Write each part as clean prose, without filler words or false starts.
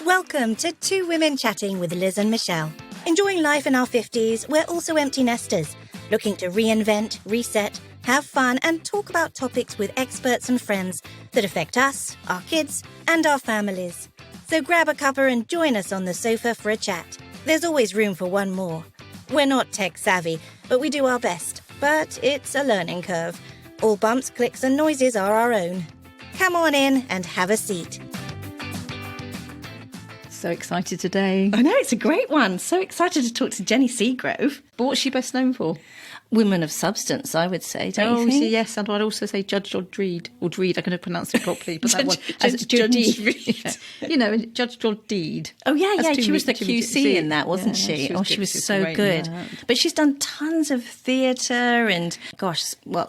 Welcome to Two Women Chatting with Liz and Michelle. Enjoying life in our 50s, we're also empty nesters, looking to reinvent, reset, have fun and talk about topics with experts and friends that affect us, our kids and our families. So grab a cuppa and join us on the sofa for a chat. There's always room for one more. We're not tech savvy, but we do our best. But it's a learning curve. All bumps, clicks and noises are our own. Come on in and have a seat. So excited today. I know, it's a great one. So excited to talk to Jenny Seagrove. But what's she best known for? Women of substance, I would say, don't you think? Yes, and I'd also say Judge Dreed, or Dreed, I can never pronounce it properly, but that one, Judge Dreed. Yeah. You know, Judge Deed. Oh, yeah, she was the QC in that, wasn't she? She was so good. But she's done tons of theatre and, screen.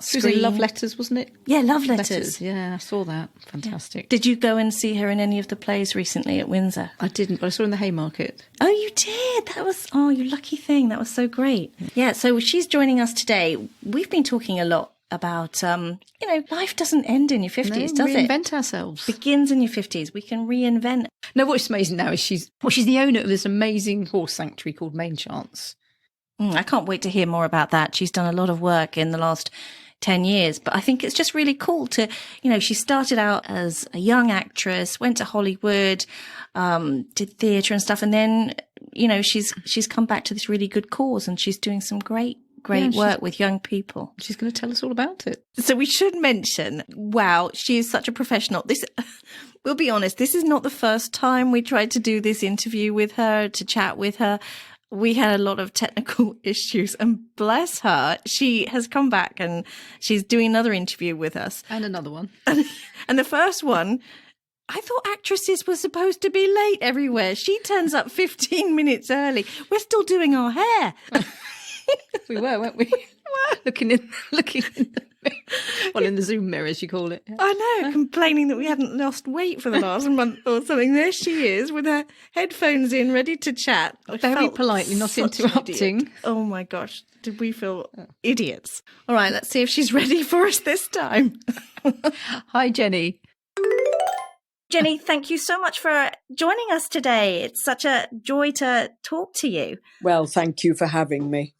She was in Love Letters, wasn't it? Yeah, Love Letters. Yeah, I saw that. Fantastic. Yeah. Did you go and see her in any of the plays recently at Windsor? I didn't, but I saw her in the Haymarket. Oh, you did? That was, you lucky thing. That was so great. Yeah, so she's joining us today. We've been talking a lot about, life doesn't end in your 50s, does it? Reinvent ourselves. Begins in your 50s. We can reinvent. No, what's amazing now is she's the owner of this amazing horse sanctuary called Mane. I can't wait to hear more about that. She's done a lot of work in the last 10 years, but I think it's just really cool to, she started out as a young actress, went to Hollywood, did theatre and stuff. And then, she's come back to this really good cause and she's doing some great work with young people. She's going to tell us all about it. So we should mention, wow, she is such a professional. We'll be honest, this is not the first time we tried to do this interview with her, to chat with her. We had a lot of technical issues and bless her, she has come back and she's doing another interview with us. And another one. And the first one, I thought actresses were supposed to be late everywhere. She turns up 15 minutes early. We're still doing our hair. We were, weren't we? looking in in the Zoom mirror, as you call it. Yeah. I know, complaining that we hadn't lost weight for the last month or something. There she is with her headphones in, ready to chat. Very politely, not interrupting. Oh my gosh, did we feel idiots? All right, let's see if she's ready for us this time. Hi, Jenny. Jenny, thank you so much for joining us today. It's such a joy to talk to you. Well, thank you for having me.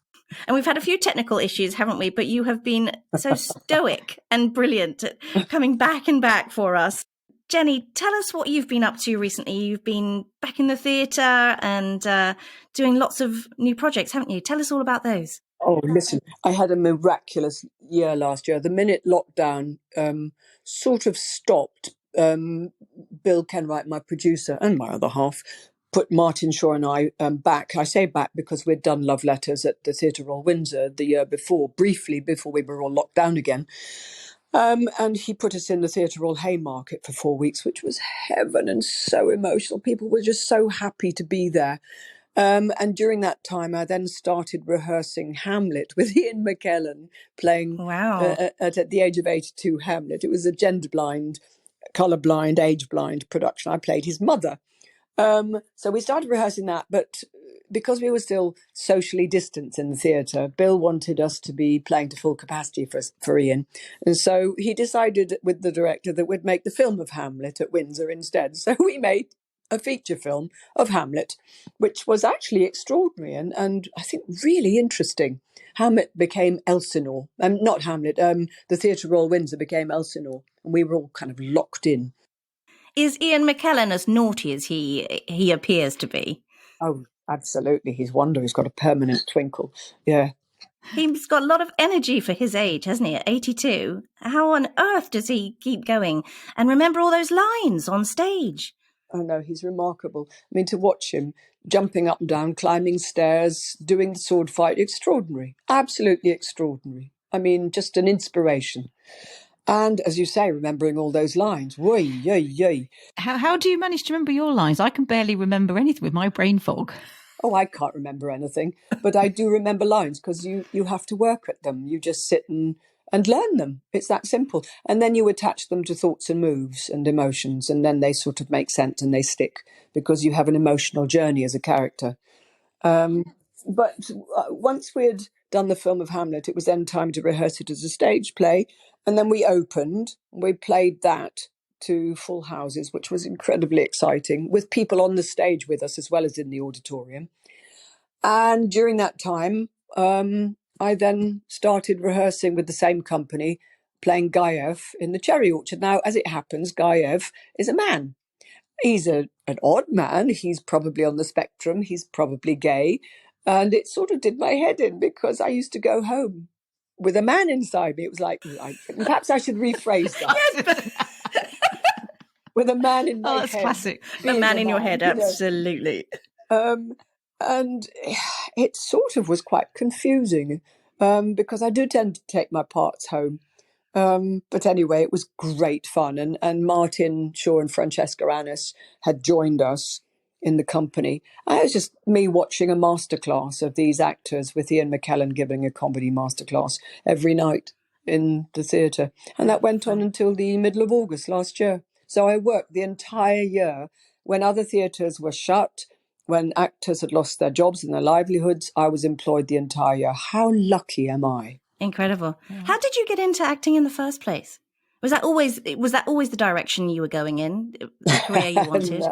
And we've had a few technical issues, haven't we? But you have been so stoic and brilliant at coming back and back for us. Jenny, tell us what you've been up to recently. You've been back in the theatre and doing lots of new projects, haven't you? Tell us all about those. Oh, listen, I had a miraculous year last year. The minute lockdown sort of stopped, Bill Kenwright, my producer, and my other half, put Martin Shaw and I back. I say back because we'd done Love Letters at the Theatre Royal Windsor the year before, briefly before we were all locked down again. And he put us in the Theatre Royal Haymarket for 4 weeks, which was heaven and so emotional. People were just so happy to be there. And during that time, I then started rehearsing Hamlet with Ian McKellen, playing at the age of 82 Hamlet. It was a gender-blind, colour-blind, age-blind production. I played his mother. So we started rehearsing that, but because we were still socially distanced in the theatre, Bill wanted us to be playing to full capacity for Ian. And so he decided with the director that we'd make the film of Hamlet at Windsor instead. So we made a feature film of Hamlet, which was actually extraordinary and I think really interesting. Hamlet became Elsinore, not Hamlet, the Theatre Royal Windsor became Elsinore, and we were all kind of locked in. Is Ian McKellen as naughty as he appears to be? Oh, absolutely. He's wonder. He's got a permanent twinkle. Yeah. He's got a lot of energy for his age, hasn't he, at 82? How on earth does he keep going and remember all those lines on stage? Oh, no, he's remarkable. I mean, to watch him jumping up and down, climbing stairs, doing the sword fight, extraordinary. Absolutely extraordinary. I mean, just an inspiration. And as you say, remembering all those lines. Woy, yay, yay. How do you manage to remember your lines? I can barely remember anything with my brain fog. Oh, I can't remember anything, but I do remember lines because you have to work at them. You just sit and learn them. It's that simple. And then you attach them to thoughts and moves and emotions, and then they sort of make sense and they stick because you have an emotional journey as a character. But once we had done the film of Hamlet, it was then time to rehearse it as a stage play. And then we opened, we played that to full houses, which was incredibly exciting, with people on the stage with us as well as in the auditorium. And during that time, I then started rehearsing with the same company, playing Gaev in the cherry orchard. Now, as it happens, Gaev is a man. He's an odd man. He's probably on the spectrum. He's probably gay. And it sort of did my head in, because I used to go home with a man inside me. It was like perhaps I should rephrase that. With a man in my Oh, that's head. classic. The being man a in your man, head, you know. absolutely. And it sort of was quite confusing, because I do tend to take my parts home. But anyway, it was great fun. And Martin Shaw and Francesca Annis had joined us in the company. It was just me watching a masterclass of these actors, with Ian McKellen giving a comedy masterclass every night in the theatre. And that went on until the middle of August last year. So I worked the entire year when other theatres were shut, when actors had lost their jobs and their livelihoods. I was employed the entire year. How lucky am I? Incredible. How did you get into acting in the first place? Was that always the direction you were going in, the career you wanted?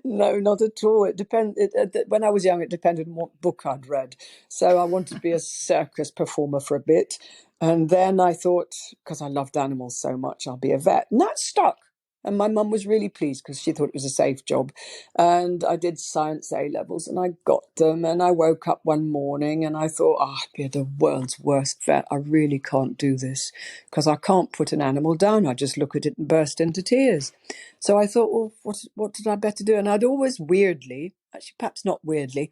No, not at all. It depended. When I was young, it depended on what book I'd read. So I wanted to be a circus performer for a bit, and then I thought, because I loved animals so much, I'll be a vet, and that stuck. And my mum was really pleased, because she thought it was a safe job. And I did science A-levels and I got them. And I woke up one morning and I thought, I'd be the world's worst vet. I really can't do this, because I can't put an animal down. I just look at it and burst into tears. So I thought, well, what did I better do? And I'd always weirdly, actually perhaps not weirdly,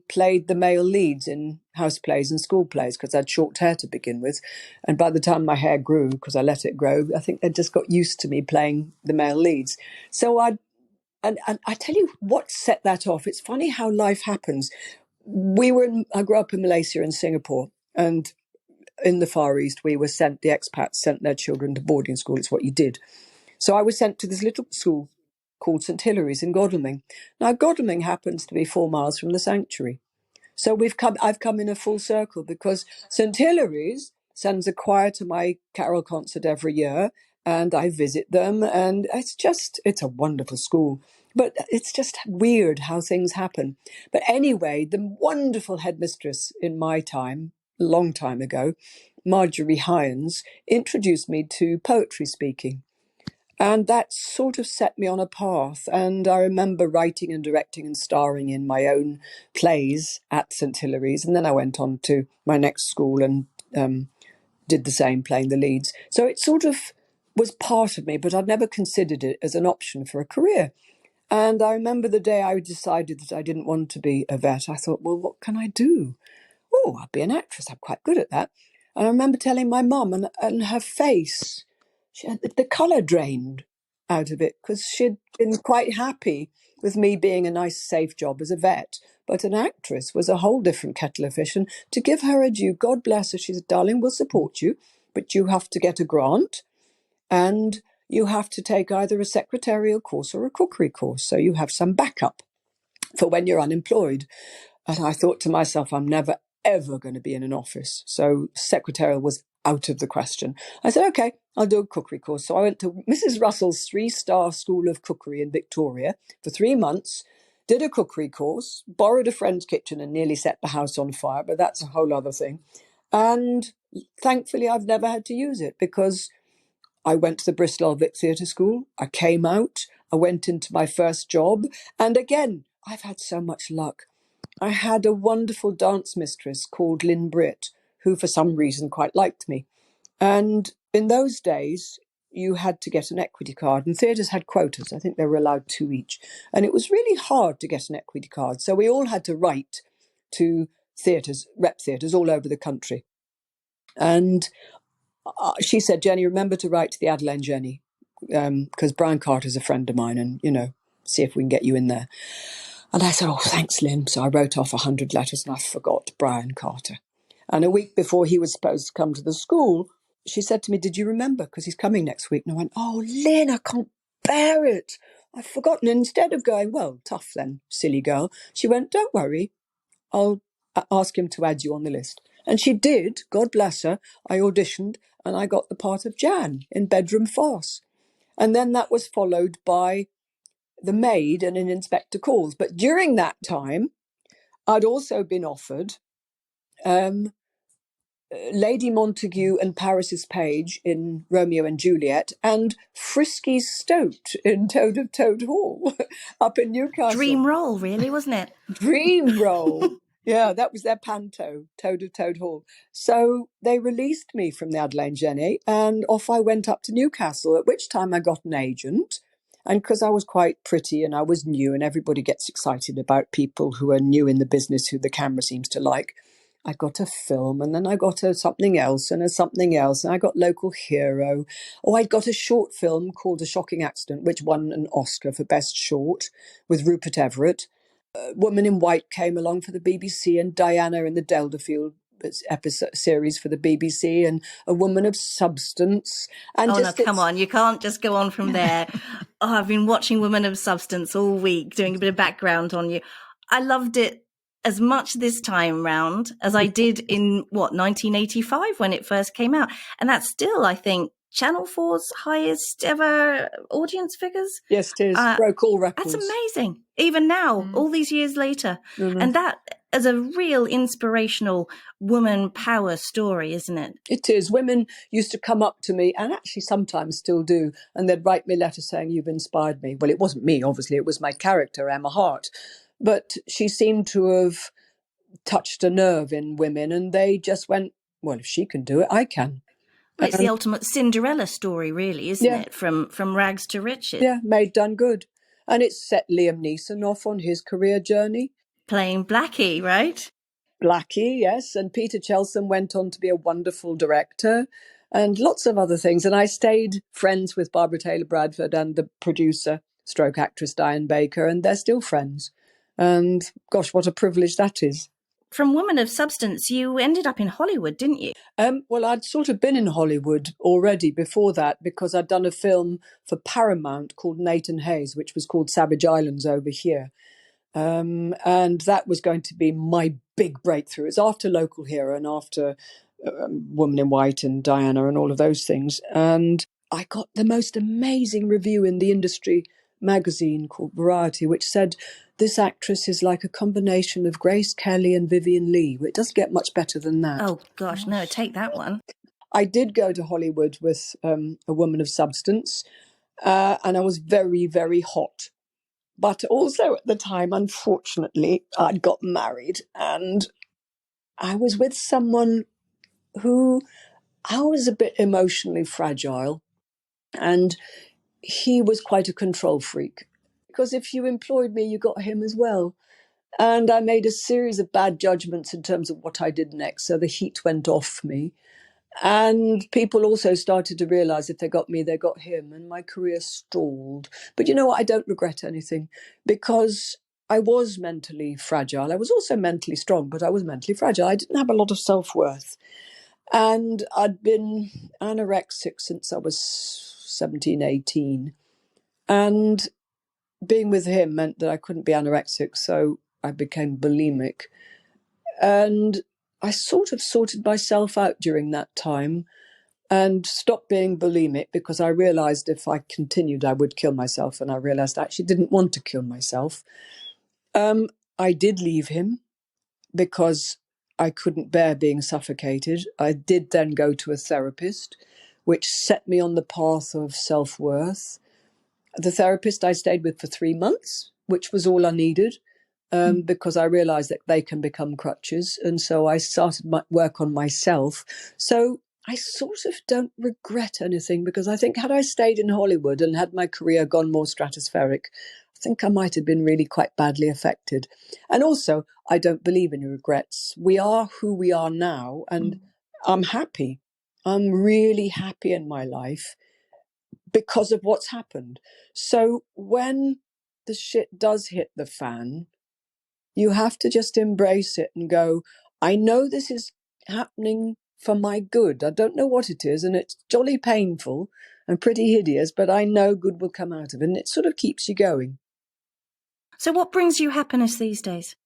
played the male leads in house plays and school plays, because I had short hair to begin with. And by the time my hair grew, because I let it grow, I think they just got used to me playing the male leads. So and I tell you what set that off. It's funny how life happens. I grew up in Malaysia and Singapore, and in the Far East, the expats sent their children to boarding school. It's what you did. So I was sent to this little school called St Hilary's in Godalming. Now, Godalming happens to be 4 miles from the sanctuary. So I've come in a full circle, because St Hilary's sends a choir to my carol concert every year, and I visit them, and it's a wonderful school. But it's just weird how things happen. But anyway, the wonderful headmistress in my time, a long time ago, Marjorie Hynes, introduced me to poetry speaking. And that sort of set me on a path. And I remember writing and directing and starring in my own plays at St Hilary's. And then I went on to my next school and did the same, playing the leads. So it sort of was part of me, but I'd never considered it as an option for a career. And I remember the day I decided that I didn't want to be a vet. I thought, well, what can I do? Oh, I'll be an actress. I'm quite good at that. And I remember telling my mum, and her face, the colour drained out of it, because she'd been quite happy with me being a nice, safe job as a vet. But an actress was a whole different kettle of fish. And to give her a due, God bless her, she said, darling, we'll support you, but you have to get a grant, and you have to take either a secretarial course or a cookery course, so you have some backup for when you're unemployed. And I thought to myself, I'm never, ever going to be in an office. So secretarial was out of the question. I said, okay, I'll do a cookery course. So I went to Mrs. Russell's 3-star School of Cookery in Victoria for 3 months, did a cookery course, borrowed a friend's kitchen and nearly set the house on fire, but that's a whole other thing. And thankfully, I've never had to use it, because I went to the Bristol Old Vic Theatre School. I came out. I went into my first job. And again, I've had so much luck. I had a wonderful dance mistress called Lynn Britt, who for some reason quite liked me. And in those days, you had to get an equity card, and theatres had quotas. I think they were allowed 2 each. And it was really hard to get an equity card. So we all had to write to theatres, rep theatres all over the country. And she said, Jenny, remember to write to the Adelaide Jenny, because Brian Carter's a friend of mine, and, see if we can get you in there. And I said, oh, thanks, Lynn. So I wrote off 100 letters, and I forgot Brian Carter. And a week before he was supposed to come to the school, she said to me, did you remember? Because he's coming next week. And I went, oh, Lynn, I can't bear it. I've forgotten. And instead of going, well, tough then, silly girl, she went, don't worry. I'll ask him to add you on the list. And she did, God bless her. I auditioned and I got the part of Jan in Bedroom Farce. And then that was followed by The Maid and an Inspector Calls. But during that time, I'd also been offered Lady Montague and Paris's Page in Romeo and Juliet, and Frisky's Stoat in Toad of Toad Hall up in Newcastle. Dream role, really, wasn't it? Dream role. Yeah, that was their panto, Toad of Toad Hall. So they released me from the Adelaide Jenny, and off I went up to Newcastle, at which time I got an agent. And because I was quite pretty and I was new, and everybody gets excited about people who are new in the business, who the camera seems to like, I got a film, and then I got a something else and a something else, and I got Local Hero. Oh, I got a short film called A Shocking Accident, which won an Oscar for Best Short with Rupert Everett. Woman in White came along for the BBC, and Diana in the Delderfield episode series for the BBC, and A Woman of Substance. And oh, no, come on. You can't just go on from there. Oh, I've been watching Woman of Substance all week, doing a bit of background on you. I loved it as much this time round as I did in, 1985 when it first came out. And that's still, I think, Channel 4's highest ever audience figures. Yes, it is. Broke all records. That's amazing. Even now, all these years later. Mm-hmm. And that is a real inspirational woman power story, isn't it? It is. Women used to come up to me, and actually sometimes still do, and they'd write me letters saying, "You've inspired me." Well, it wasn't me, obviously. It was my character, Emma Hart. But she seemed to have touched a nerve in women, and they just went, well, if she can do it, I can. Well, it's the ultimate Cinderella story, really, isn't it? From rags to riches. Yeah, made done good. And it's set Liam Neeson off on his career journey. Playing Blackie, right? Blackie, yes. And Peter Chelson went on to be a wonderful director and lots of other things. And I stayed friends with Barbara Taylor Bradford and the producer, stroke actress Diane Baker, and they're still friends. And gosh, what a privilege that is. From Woman of Substance, you ended up in Hollywood, didn't you? Well, I'd sort of been in Hollywood already before that, because I'd done a film for Paramount called Nathan Hayes, which was called Savage Islands over here. And that was going to be my big breakthrough. It's after Local Hero and after Woman in White and Diana and all of those things. And I got the most amazing review in the industry magazine called Variety, which said, "This actress is like a combination of Grace Kelly and Vivian Leigh." It doesn't get much better than that. Oh, gosh, no, take that one. I did go to Hollywood with A Woman of Substance, and I was very, very hot. But also at the time, unfortunately, I'd got married, and I was with someone who I was a bit emotionally fragile, and he was quite a control freak. Because if you employed me, you got him as well. And I made a series of bad judgments in terms of what I did next. So the heat went off me. And people also started to realize if they got me, they got him. And my career stalled. But you know what? I don't regret anything, because I was mentally fragile. I was also mentally strong, but I was mentally fragile. I didn't have a lot of self-worth. And I'd been anorexic since I was 17, 18. And being with him meant that I couldn't be anorexic, so I became bulimic. And I sort of sorted myself out during that time and stopped being bulimic, because I realised if I continued, I would kill myself. And I realised I actually didn't want to kill myself. I did leave him because I couldn't bear being suffocated. I did then go to a therapist, which set me on the path of self-worth. The therapist I stayed with for 3 months, which was all I needed, because I realised that they can become crutches. And so I started my work on myself. So I sort of don't regret anything, because I think had I stayed in Hollywood and had my career gone more stratospheric, I think I might have been really quite badly affected. And also, I don't believe in regrets. We are who we are now, and I'm happy. I'm really happy in my life because of what's happened. So when the shit does hit the fan, you have to just embrace it and go, I know this is happening for my good. I don't know what it is, and it's jolly painful and pretty hideous, but I know good will come out of it, and it sort of keeps you going. So what brings you happiness these days?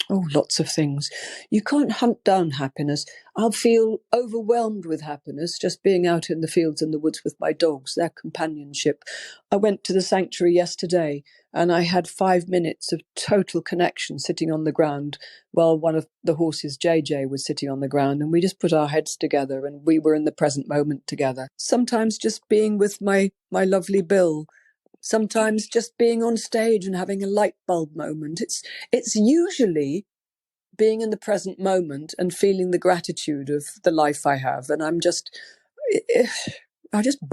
Oh, lots of things. You can't hunt down happiness. I'll feel overwhelmed with happiness just being out in the fields and the woods with my dogs, their companionship. I went to the sanctuary yesterday and I had 5 minutes of total connection sitting on the ground while one of the horses, JJ, was sitting on the ground, and we just put our heads together and we were in the present moment together. Sometimes just being with my lovely Bill. Sometimes just being on stage and having a light bulb moment. It's usually being in the present moment and feeling the gratitude of the life I have. And I just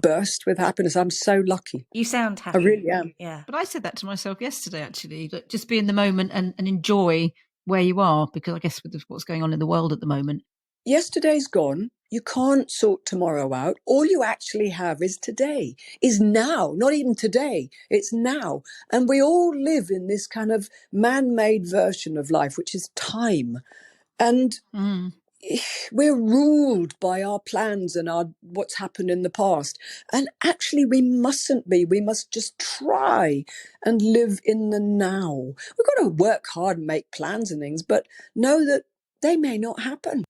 burst with happiness. I'm so lucky. You sound happy. I really am. Yeah. But I said that to myself yesterday, actually, that just be in the moment and enjoy where you are, because I guess with what's going on in the world at the moment. Yesterday's gone. You can't sort tomorrow out. All you actually have is today, is now, not even today. It's now. And we all live in this kind of man-made version of life, which is time. And we're ruled by our plans and what's happened in the past. And actually, we mustn't be. We must just try and live in the now. We've got to work hard and make plans and things, but know that they may not happen.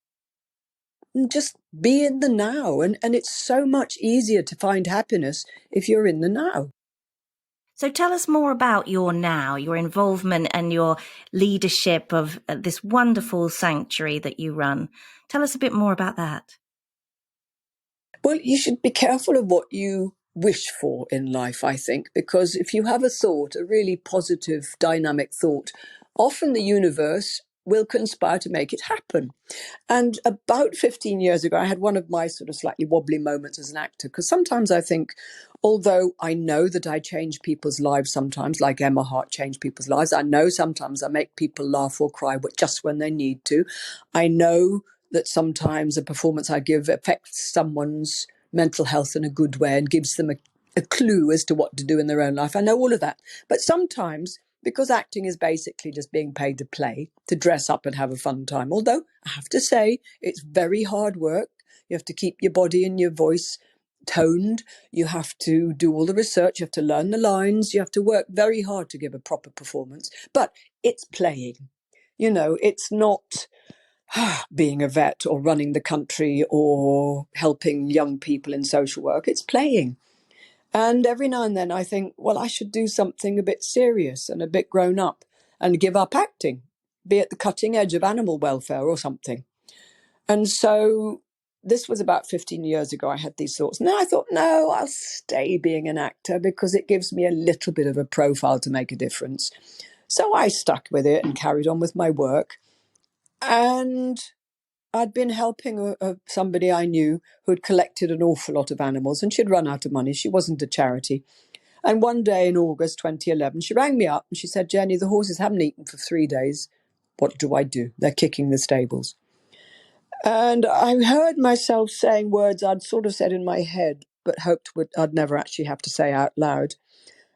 And just be in the now. And it's so much easier to find happiness if you're in the now. So tell us more about your now, your involvement and your leadership of this wonderful sanctuary that you run. Tell us a bit more about that. Well, you should be careful of what you wish for in life, I think, because if you have a thought, a really positive, dynamic thought, often the universe will conspire to make it happen. And about 15 years ago, I had one of my sort of slightly wobbly moments as an actor, because sometimes I think, although I know that I change people's lives sometimes, like Emma Hart changed people's lives, I know sometimes I make people laugh or cry, but just when they need to. I know that sometimes a performance I give affects someone's mental health in a good way and gives them a clue as to what to do in their own life. I know all of that. But sometimes, because acting is basically just being paid to play, to dress up and have a fun time, although I have to say it's very hard work. You have to keep your body and your voice toned. You have to do all the research. You have to learn the lines. You have to work very hard to give a proper performance. But it's playing. You know, it's not being a vet or running the country or helping young people in social work. It's playing. And every now and then I think, well, I should do something a bit serious and a bit grown up and give up acting, be at the cutting edge of animal welfare or something. And so this was about 15 years ago. I had these thoughts. And then I thought, no, I'll stay being an actor because it gives me a little bit of a profile to make a difference. So I stuck with it and carried on with my work. And I'd been helping somebody I knew who'd collected an awful lot of animals, and she'd run out of money. She wasn't a charity. And one day in August 2011, she rang me up and she said, Jenny, the horses haven't eaten for 3 days. What do I do? They're kicking the stables. And I heard myself saying words I'd sort of said in my head, but hoped I'd never actually have to say out loud.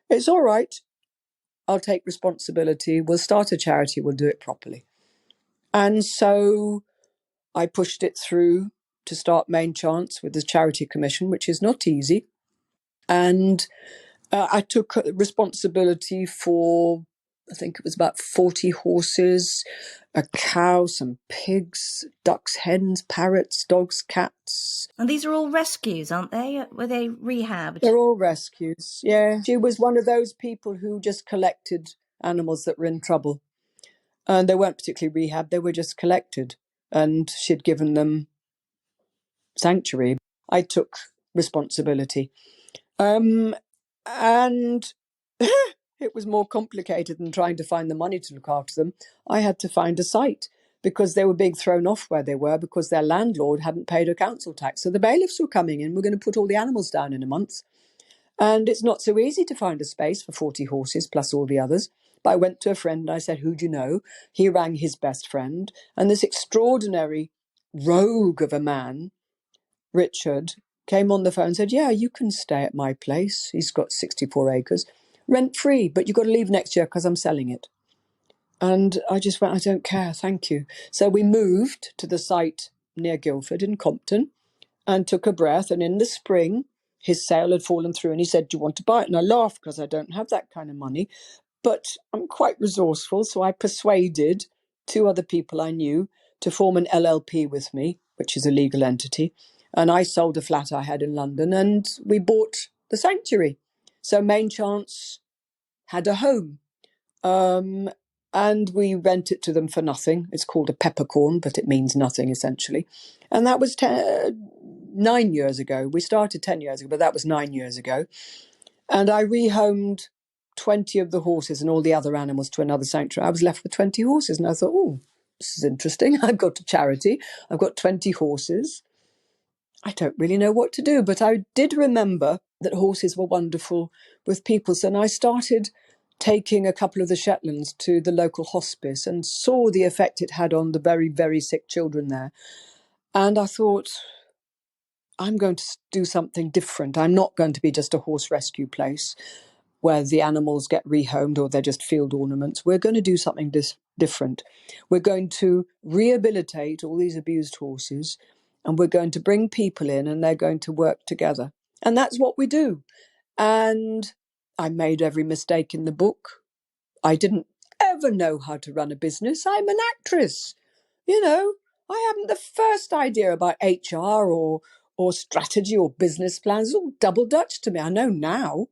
It's all right. I'll take responsibility. We'll start a charity. We'll do it properly. And so I pushed it through to start Main Chance with the Charity Commission, which is not easy. And I took responsibility for, I think it was about 40 horses, a cow, some pigs, ducks, hens, parrots, dogs, cats. And these are all rescues, aren't they? Were they rehabbed? They're all rescues, yeah. She was one of those people who just collected animals that were in trouble. And they weren't particularly rehabbed, they were just collected. And she'd given them sanctuary. I took responsibility. And it was more complicated than trying to find the money to look after them. I had to find a site because they were being thrown off where they were because their landlord hadn't paid a council tax. So the bailiffs were coming in. We're going to put all the animals down in a month. And it's not so easy to find a space for 40 horses plus all the others. But I went to a friend and I said, who do you know? He rang his best friend. And this extraordinary rogue of a man, Richard, came on the phone and said, yeah, you can stay at my place. He's got 64 acres, rent free, but you've got to leave next year because I'm selling it. And I just went, I don't care, thank you. So we moved to the site near Guildford in Compton and took a breath. And in the spring, his sale had fallen through and he said, do you want to buy it? And I laughed because I don't have that kind of money, but I'm quite resourceful. So I persuaded 2 other people I knew to form an LLP with me, which is a legal entity. And I sold a flat I had in London and we bought the sanctuary. So Main Chance had a home. And we rent it to them for nothing. It's called a peppercorn, but it means nothing essentially. And that was 9 years ago. We started 10 years ago, but that was 9 years ago. And I rehomed 20 of the horses and all the other animals to another sanctuary. I was left with 20 horses and I thought, oh, this is interesting. I've got a charity. I've got 20 horses. I don't really know what to do, but I did remember that horses were wonderful with people. So I started taking a couple of the Shetlands to the local hospice and saw the effect it had on the very, very sick children there. And I thought, I'm going to do something different. I'm not going to be just a horse rescue place where the animals get rehomed or they're just field ornaments. We're going to do something different. We're going to rehabilitate all these abused horses and we're going to bring people in and they're going to work together. And that's what we do. And I made every mistake in the book. I didn't ever know how to run a business. I'm an actress. You know, I haven't the first idea about HR or strategy or business plans. It's all double Dutch to me. I know now.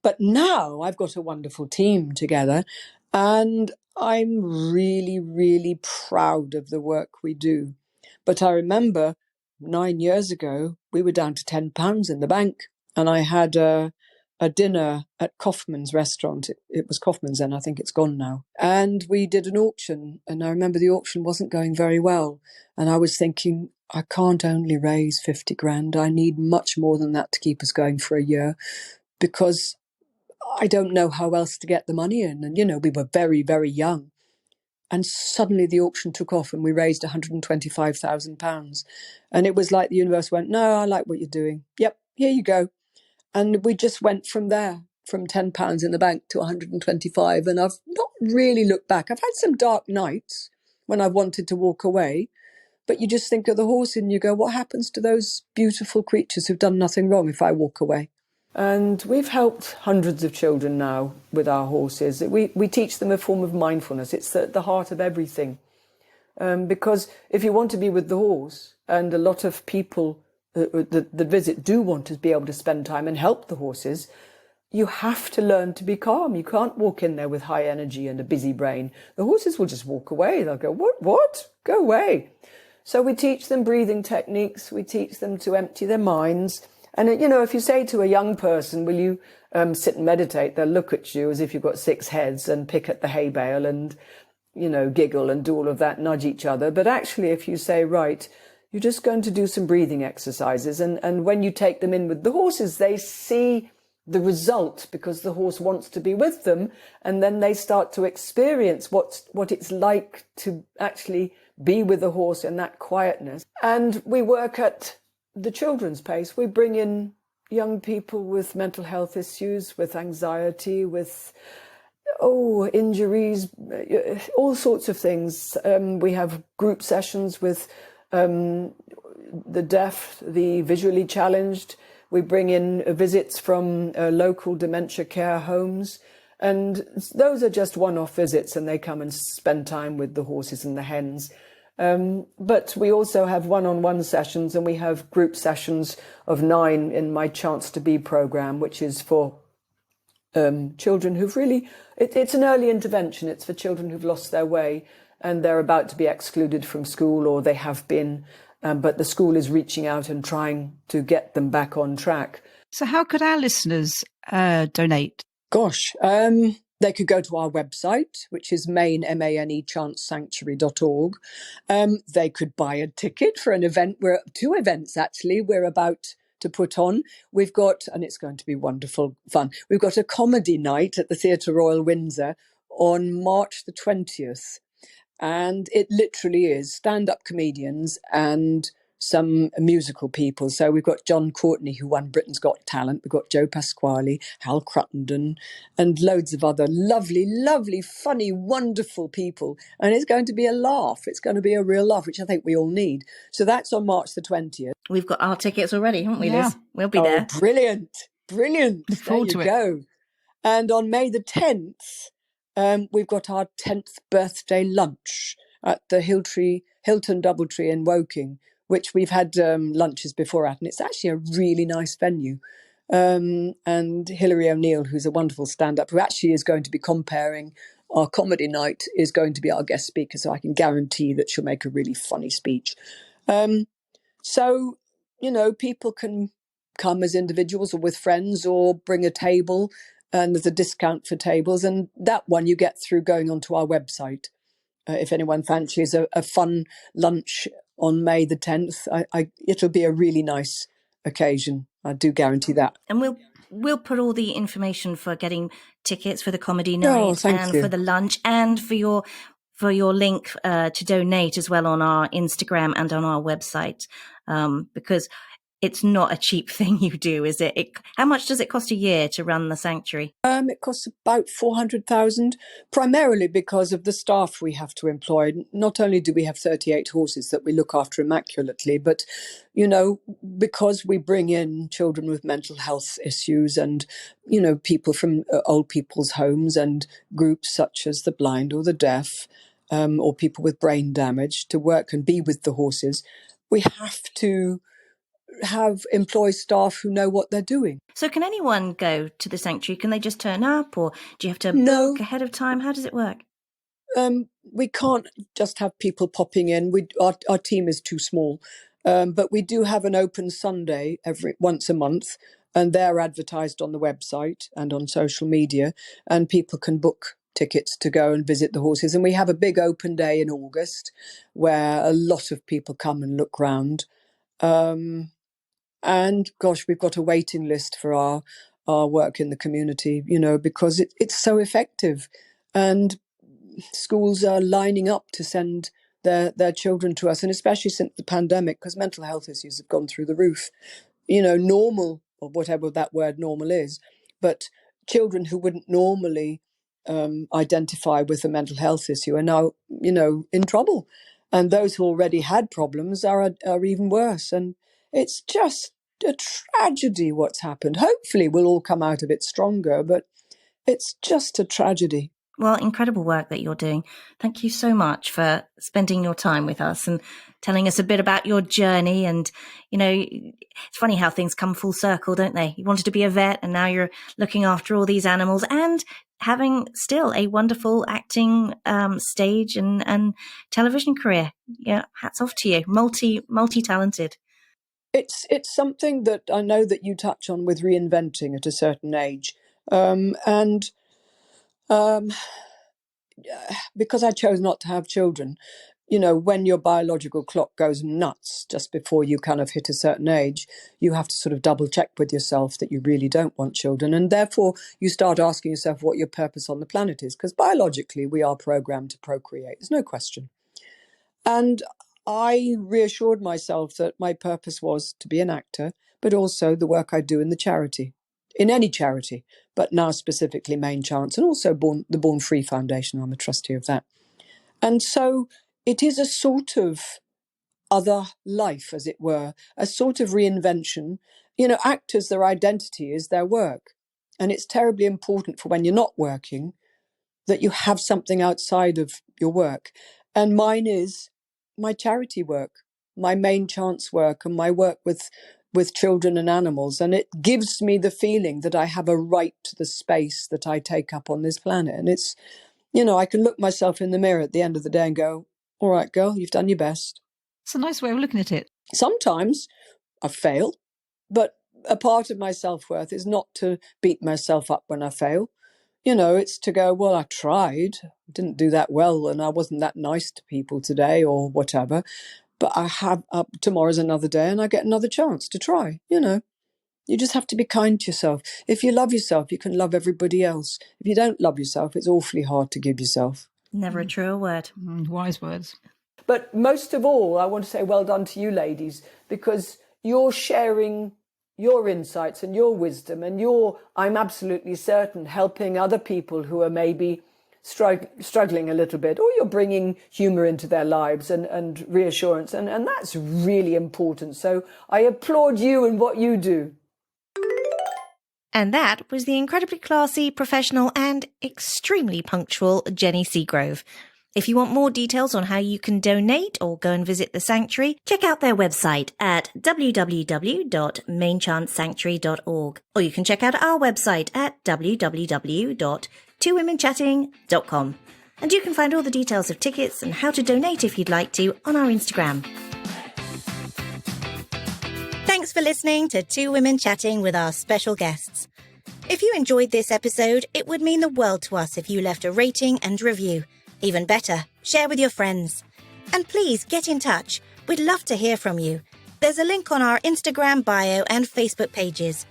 But now I've got a wonderful team together and I'm really, really proud of the work we do. But I remember 9 years ago, we were down to £10 in the bank and I had a dinner at Kaufman's restaurant. It was Kaufman's then, I think it's gone now. And we did an auction and I remember the auction wasn't going very well. And I was thinking, I can't only raise 50 grand. I need much more than that to keep us going for a year because I don't know how else to get the money in. And, you know, we were very, very young. And suddenly the auction took off and we raised £125,000. And it was like the universe went, no, I like what you're doing. Yep, here you go. And we just went from there, from £10 in the bank to 125. And I've not really looked back. I've had some dark nights when I've wanted to walk away. But you just think of the horse and you go, what happens to those beautiful creatures who've done nothing wrong if I walk away? And we've helped hundreds of children now with our horses. We teach them a form of mindfulness. It's the heart of everything. Because if you want to be with the horse, and a lot of people that visit do want to be able to spend time and help the horses, you have to learn to be calm. You can't walk in there with high energy and a busy brain. The horses will just walk away. They'll go, what? Go away. So we teach them breathing techniques. We teach them to empty their minds. And, you know, if you say to a young person, will you sit and meditate, they'll look at you as if you've got 6 heads and pick at the hay bale and, you know, giggle and do all of that, nudge each other. But actually, if you say, right, you're just going to do some breathing exercises. And when you take them in with the horses, they see the result because the horse wants to be with them. And then they start to experience what it's like to actually be with the horse in that quietness. And we work at the children's pace. We bring in young people with mental health issues, with anxiety, with injuries, all sorts of things. We have group sessions with the deaf, the visually challenged. We bring in visits from local dementia care homes. And those are just one-off visits and they come and spend time with the horses and the hens. But we also have one-on-one sessions and we have group sessions of 9 in my Chance to Be program, which is for children who've really, it's an early intervention. It's for children who've lost their way and they're about to be excluded from school or they have been, but the school is reaching out and trying to get them back on track. So how could our listeners donate? Gosh, they could go to our website, which is Mane, M-A-N-E, chancesanctuary.org. They could buy a ticket for an event. We're 2 events, actually, we're about to put on. We've got, and it's going to be wonderful fun, we've got a comedy night at the Theatre Royal Windsor on March the 20th. And it literally is stand-up comedians and some musical people. So we've got John Courtney, who won Britain's Got Talent. We've got Joe Pasquale, Hal Cruttenden, and loads of other lovely, lovely, funny, wonderful people. And it's going to be a laugh. It's going to be a real laugh, which I think we all need. So that's on March the 20th. We've got our tickets already, haven't we, Yeah. Liz? We'll be there. Brilliant. Brilliant. Look forward to it. There you go. And on May the 10th, we've got our 10th birthday lunch. at the Hilton Doubletree in Woking, which we've had lunches before at, and it's actually a really nice venue. And Hilary O'Neill, who's a wonderful stand-up, who actually is going to be comparing our comedy night, is going to be our guest speaker, so I can guarantee that she'll make a really funny speech. So, people can come as individuals or with friends or bring a table, and there's a discount for tables, and that one you get through going onto our website. If anyone fancies a fun lunch on May the 10th, it'll be a really nice occasion. I do guarantee that. And we'll put all the information for getting tickets for the comedy night for the lunch and for your link to donate as well on our Instagram and on our website, because it's not a cheap thing you do, is it? How much does it cost a year to run the sanctuary? It costs about 400,000, primarily because of the staff we have to employ. Not only do we have 38 horses that we look after immaculately, but, because we bring in children with mental health issues and, people from old people's homes and groups such as the blind or the deaf, or people with brain damage to work and be with the horses, we have to employ staff who know what they're doing. So can anyone go to the sanctuary? Can they just turn up, or do you have to book ahead of time? How does it work? We can't just have people popping in. Our team is too small, but we do have an open Sunday once a month, and they're advertised on the website and on social media, and people can book tickets to go and visit the horses. And we have a big open day in August where a lot of people come and look round. And gosh, we've got a waiting list for our work in the community, because it's so effective. And schools are lining up to send their children to us, and especially since the pandemic, because mental health issues have gone through the roof. Normal, or whatever that word normal is, but children who wouldn't normally identify with a mental health issue are now, in trouble. And those who already had problems are even worse. And it's just a tragedy what's happened. Hopefully we'll all come out of it stronger, but it's just a tragedy. Well, incredible work that you're doing. Thank you so much for spending your time with us and telling us a bit about your journey. And, it's funny how things come full circle, don't they? You wanted to be a vet and now you're looking after all these animals and having still a wonderful acting stage and television career. Yeah, hats off to you. Multi-talented. It's something that I know that you touch on with reinventing at a certain age. Because I chose not to have children, when your biological clock goes nuts just before you kind of hit a certain age, you have to sort of double check with yourself that you really don't want children. And therefore you start asking yourself what your purpose on the planet is, because biologically we are programmed to procreate. There's no question. And I reassured myself that my purpose was to be an actor, but also the work I do in any charity, but now specifically Main Chance, and also the Born Free Foundation. I'm a trustee of that. And so it is a sort of other life, as it were, a sort of reinvention. Actors, their identity is their work. And it's terribly important for when you're not working that you have something outside of your work. And mine is my charity work, my Main Chance work, and my work with children and animals. And it gives me the feeling that I have a right to the space that I take up on this planet. And it's, I can look myself in the mirror at the end of the day and go, all right, girl, you've done your best. It's a nice way of looking at it. Sometimes I fail, but a part of my self-worth is not to beat myself up when I fail. It's to go, well, I tried, didn't do that well, and I wasn't that nice to people today or whatever. But I have tomorrow's another day and I get another chance to try. You just have to be kind to yourself. If you love yourself, you can love everybody else. If you don't love yourself, it's awfully hard to give yourself. Never a truer word. Wise words. But most of all, I want to say well done to you ladies, because you're sharing your insights and your wisdom, and I'm absolutely certain, helping other people who are maybe struggling a little bit, or you're bringing humour into their lives and reassurance, and that's really important. So I applaud you and what you do. And that was the incredibly classy, professional and extremely punctual Jenny Seagrove. If you want more details on how you can donate or go and visit the sanctuary, check out their website at www.mainchancesanctuary.org, or you can check out our website at www.twowomenchatting.com. And you can find all the details of tickets and how to donate if you'd like to on our Instagram. Thanks for listening to Two Women Chatting with our special guests. If you enjoyed this episode, it would mean the world to us if you left a rating and review. Even better, share with your friends. And please get in touch. We'd love to hear from you. There's a link on our Instagram bio and Facebook pages.